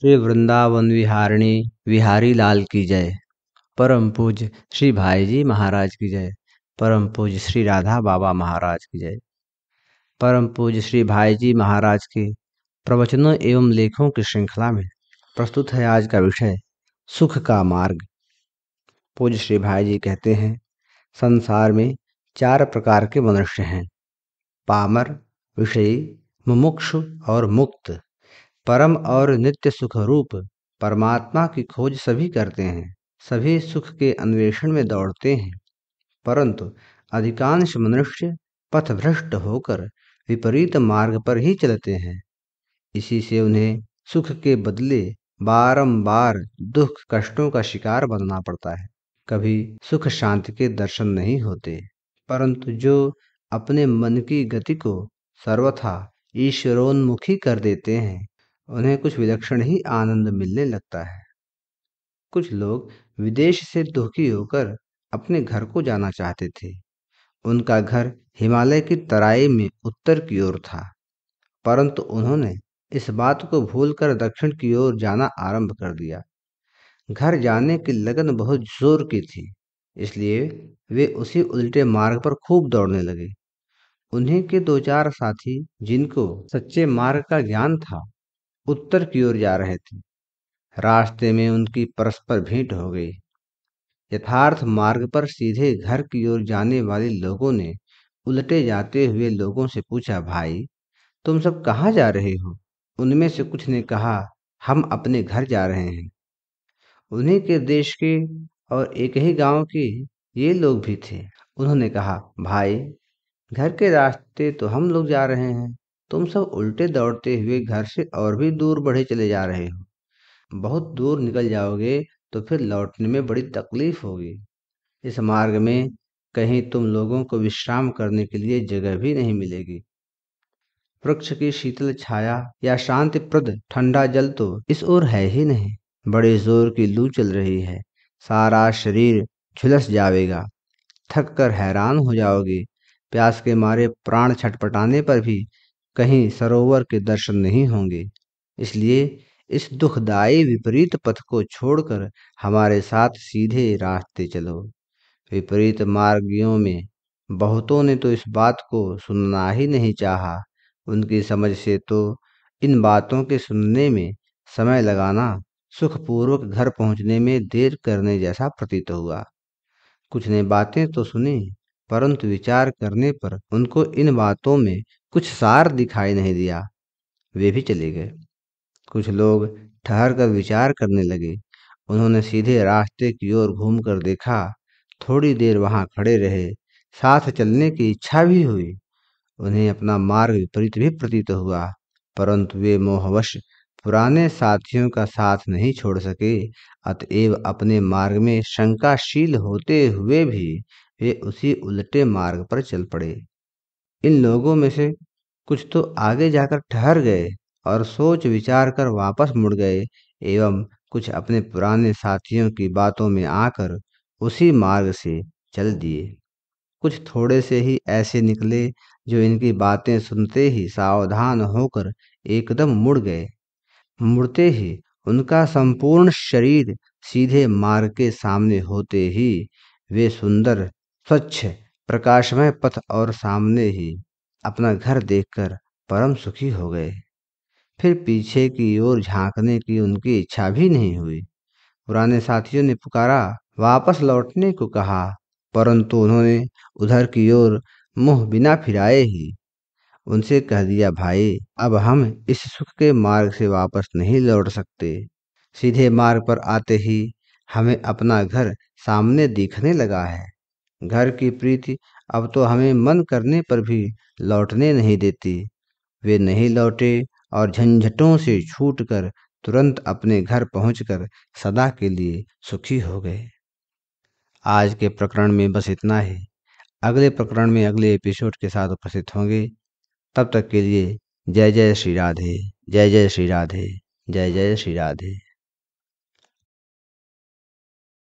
श्री वृंदावन विहारिणी विहारी लाल की जय। परम पूज्य श्री भाई जी महाराज की जय। परम पूज्य श्री राधा बाबा महाराज की जय। परम पूज्य श्री भाई जी महाराज के प्रवचनों एवं लेखों की श्रृंखला में प्रस्तुत है आज का विषय सुख का मार्ग। पूज्य श्री भाई जी कहते हैं, संसार में 4 प्रकार के मनुष्य हैं: पामर, विषयी, मुमुक्षु और मुक्त। परम और नित्य सुख रूप परमात्मा की खोज सभी करते हैं, सभी सुख के अन्वेषण में दौड़ते हैं, परंतु अधिकांश मनुष्य पथभ्रष्ट होकर विपरीत मार्ग पर ही चलते हैं। इसी से उन्हें सुख के बदले बारंबार दुख कष्टों का शिकार बनना पड़ता है। कभी सुख शांति के दर्शन नहीं होते, परंतु जो अपने मन की गति को सर्वथा ईश्वरोन्मुखी कर देते हैं, उन्हें कुछ विलक्षण ही आनंद मिलने लगता है। कुछ लोग विदेश से दुखी होकर अपने घर को जाना चाहते थे। उनका घर हिमालय की तराई में उत्तर की ओर था, परंतु उन्होंने इस बात को भूलकर दक्षिण की ओर जाना आरंभ कर दिया। घर जाने की लगन बहुत जोर की थी, इसलिए वे उसी उल्टे मार्ग पर खूब दौड़ने लगे। उन्हीं के 2-4 साथी, जिनको सच्चे मार्ग का ज्ञान था, उत्तर की ओर जा रहे थे। रास्ते में उनकी परस्पर भेंट हो गई। यथार्थ मार्ग पर सीधे घर की ओर जाने वाले लोगों ने उलटे जाते हुए लोगों से पूछा, भाई तुम सब कहाँ जा रहे हो? उनमें से कुछ ने कहा, हम अपने घर जा रहे हैं। उन्हीं के देश के और एक ही गांव के ये लोग भी थे। उन्होंने कहा, भाई घर के रास्ते तो हम लोग जा रहे हैं, तुम सब उल्टे दौड़ते हुए घर से और भी दूर बढ़े चले जा रहे हो। बहुत दूर निकल जाओगे तो फिर लौटने में बड़ी तकलीफ होगी। इस मार्ग में कहीं तुम लोगों को विश्राम करने के लिए जगह भी नहीं मिलेगी। वृक्ष की शीतल छाया या शांतिप्रद ठंडा जल तो इस ओर है ही नहीं। बड़े जोर की लू चल रही है, सारा शरीर झुलस जाएगा, थक कर हैरान हो जाओगे। प्यास के मारे प्राण छटपटाने पर भी कहीं सरोवर के दर्शन नहीं होंगे। इसलिए इस दुखदायी विपरीत पथ को छोड़कर हमारे साथ सीधे रास्ते चलो। विपरीत मार्गियों में बहुतों ने तो इस बात को सुनना ही नहीं चाहा। उनकी समझ से तो इन बातों के सुनने में समय लगाना सुखपूर्वक घर पहुंचने में देर करने जैसा प्रतीत हुआ। कुछ ने बातें तो सुनी, परंतु विचार करने पर उनको इन बातों में कुछ सार दिखाई नहीं दिया। वे भी चले गए। कुछ लोग ठहर कर विचार करने लगे। उन्होंने सीधे रास्ते की ओर घूमकर देखा। थोड़ी देर वहां खड़े रहे, साथ चलने की इच्छा भी हुई। उन्हें अपना मार्ग विपरीत भी प्रतीत हुआ, परंतु वे मोहवश पुराने साथियों का साथ नहीं छोड़ सके। अतएव अपने मार्ग में शंकाशील होते हुए भी वे उसी उल्टे मार्ग पर चल पड़े। इन लोगों में से कुछ तो आगे जाकर ठहर गए और सोच विचार कर वापस मुड़ गए, एवं कुछ अपने पुराने साथियों की बातों में आकर उसी मार्ग से चल दिए। कुछ थोड़े से ही ऐसे निकले जो इनकी बातें सुनते ही सावधान होकर एकदम मुड़ गए। मुड़ते ही उनका संपूर्ण शरीर सीधे मार्ग के सामने होते ही वे सुंदर, स्वच्छ, प्रकाशमय पथ और सामने ही अपना घर देखकर परम सुखी हो गए। फिर पीछे की ओर झांकने की उनकी इच्छा भी नहीं हुई। पुराने साथियों ने पुकारा, वापस लौटने को कहा, परंतु उन्होंने उधर की ओर मुंह बिना फिराए ही उनसे कह दिया, भाई अब हम इस सुख के मार्ग से वापस नहीं लौट सकते। सीधे मार्ग पर आते ही हमें अपना घर सामने दिखने लगा है। घर की प्रीति अब तो हमें मन करने पर भी लौटने नहीं देती। वे नहीं लौटे और झंझटों से छूटकर तुरंत अपने घर पहुंचकर सदा के लिए सुखी हो गए। आज के प्रकरण में बस इतना ही। अगले प्रकरण में अगले एपिसोड के साथ उपस्थित होंगे। तब तक के लिए जय जय श्री राधे, जय जय श्री राधे, जय जय श्री राधे।